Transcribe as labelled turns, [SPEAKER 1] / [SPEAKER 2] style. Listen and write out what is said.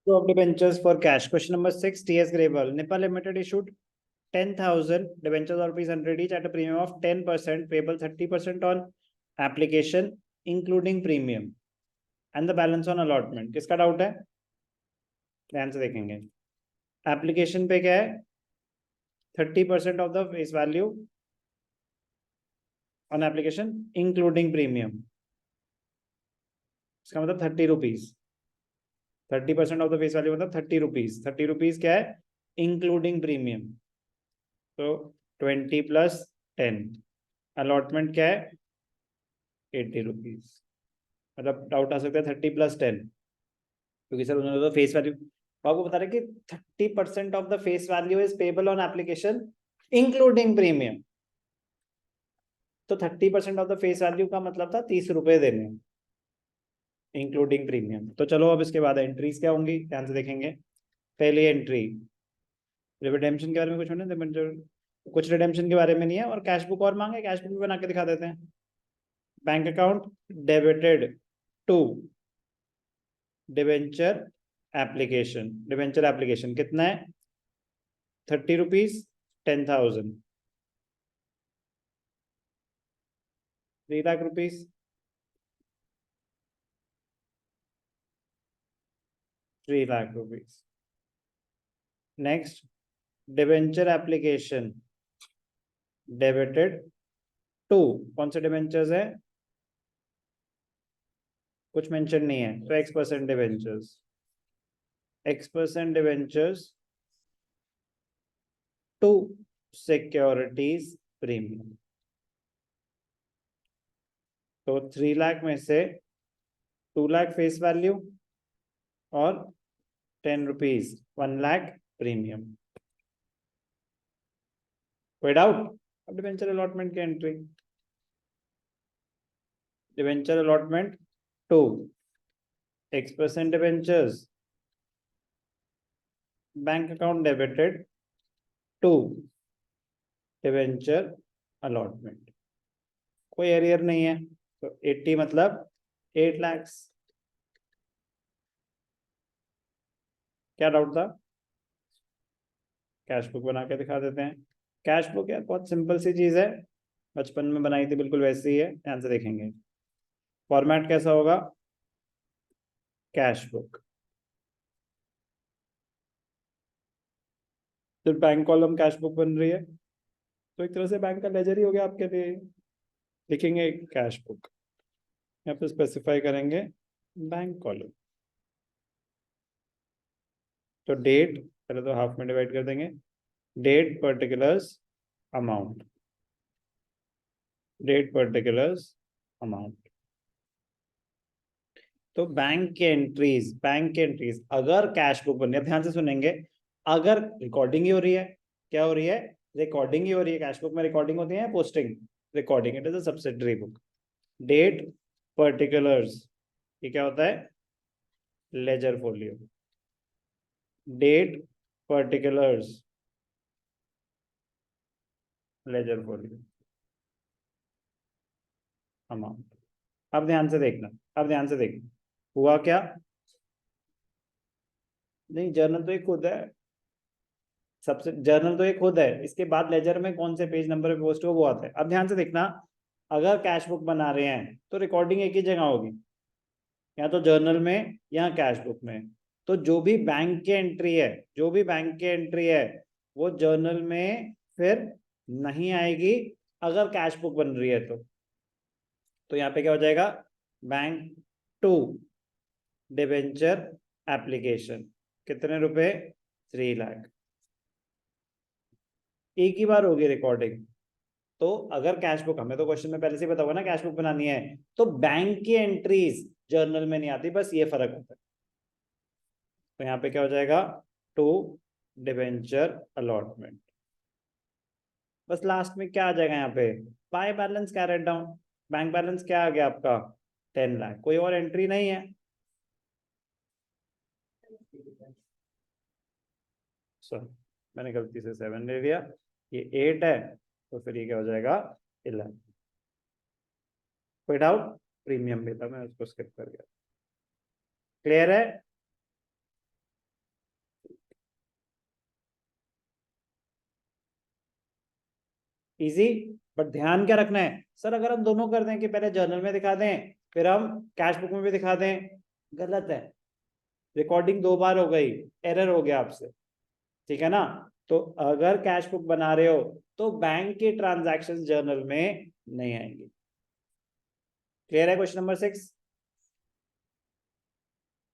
[SPEAKER 1] of debentures for cash. Question number 6, TS Grable. Nippon Limited issued 10,000 debentures of rupees 100 each at a premium of 10%, payable 30% on application, including premium, and the balance on allotment. किसका doubt है? ध्यान से देखेंगे. Application पे क्या है? 30% of the face value on application including premium. इसका मतलब 30 rupees. 30% of the face value मतलब 30 रुपीज. 30 रुपीज क्या है? Including premium. तो 20 प्लस 10. अलॉटमेंट क्या है? 80 रुपीज. मतलब डाउट आ सकता है 30 प्लस 10, क्योंकि सर उन्होंने तो फेस वैल्यू आपको बता रहे कि 30% of the face value is payable on application including premium. तो 30% ऑफ द फेस वैल्यू का मतलब था 30 रुपए देने इंक्लूडिंग प्रीमियम. तो चलो अब इसके बाद एंट्रीज क्या होंगी, ध्यान से देखेंगे. पहली एंट्री, रिडेम्पशन के बारे में कुछ रिडेम्पशन के बारे में नहीं है, और कैश बुक और मांगे, कैश बुक भी बना के दिखा देते हैं. Bank account debited to debenture application. Debenture application कितना है? 30 rupees, 10,000, 3 lakh rupees, 3 lakh rupees. Next, debenture application debited to, कौन से डिबेंचर्स है? कुछ मेंशन नहीं है, तो X% debentures. X% debentures to securities premium. तो 3 लाख में से 2 लाख फेस वैल्यू और 10 रुपीज, 1 लाख प्रीमियम. कोई डाउट? अब डिबेंचर अलॉटमेंट की entry. Debenture allotment to X% debentures, bank account debited to debenture allotment. कोई एरियर नहीं है, तो 80 मतलब 8 लाख. क्या डाउट था? कैश बुक बना के दिखा देते हैं. कैश बुक यार बहुत सिंपल सी चीज है, बचपन में बनाई थी, बिल्कुल वैसी ही है. ध्यान से देखेंगे. फॉर्मेट कैसा होगा? कैश बुक, फिर बैंक कॉलम कैश बुक बन रही है, तो एक तरह से बैंक का लेजर ही हो गया आपके लिए. लिखेंगे कैश बुक, यहाँ पे स्पेसिफाई करेंगे बैंक कॉलम. तो डेट पहले तो हाफ में डिवाइड कर देंगे. Date particulars amount, date particulars amount. तो बैंक के एंट्रीज, बैंक के एंट्रीज अगर कैश बुक बन रही है, ध्यान से सुनेंगे, अगर रिकॉर्डिंग ही हो रही है. क्या हो रही है? रिकॉर्डिंग ही हो रही है. कैश बुक में रिकॉर्डिंग होती है, posting. Recording, it is a subsidiary book. Date particulars, ये क्या होता है? Ledger folio. Date particulars ledger folio amount. अब ध्यान से देखना, अब ध्यान से देखना. हुआ क्या? नहीं, जर्नल तो एक खुद है. सबसे जर्नल तो एक खुद है, इसके बाद लेजर में कौन से पेज नंबर पे पोस्ट हो वो आता है. अब ध्यान से देखना, अगर कैश बुक बना रहे हैं तो रिकॉर्डिंग एक ही जगह होगी, या तो जर्नल में या कैश बुक में. तो जो भी बैंक की एंट्री है, जो भी बैंक की एंट्री है, वो जर्नल में फिर नहीं आएगी अगर कैश बुक बन रही है तो यहाँ पे क्या हो जाएगा? Bank to debenture application. कितने रुपए? 3 लाख. एक ही बार होगी रिकॉर्डिंग. तो अगर कैश बुक, हमें तो क्वेश्चन में पहले से ही पता होगा ना कैश बुक बनानी है, तो बैंक की एंट्रीज जर्नल में नहीं आती, बस ये फर्क होता है. तो यहाँ पे क्या हो जाएगा? To debenture allotment. बस लास्ट में क्या आ जाएगा यहाँ पे? By balance carried down. Bank balance क्या आ गया आपका? 10 लाख. कोई और एंट्री नहीं है. सॉरी, मैंने गलती से 7 ले लिया, ये 8 है, तो फिर ये क्या हो जाएगा? 11. कोई डाउट? प्रीमियम भी था, मैं उसको स्किप कर गया. क्लियर है? इजी। बट ध्यान क्या रखना है सर, अगर हम दोनों कर दें कि पहले जर्नल में दिखा दें फिर हम कैश बुक में भी दिखा दें, गलत है। रिकॉर्डिंग 2 बार हो गई, एरर हो गया आपसे, ठीक है ना। तो अगर कैश बुक बना रहे हो तो बैंक के ट्रांजैक्शंस जर्नल में नहीं आएंगे। क्लियर है क्वेश्चन नंबर 6?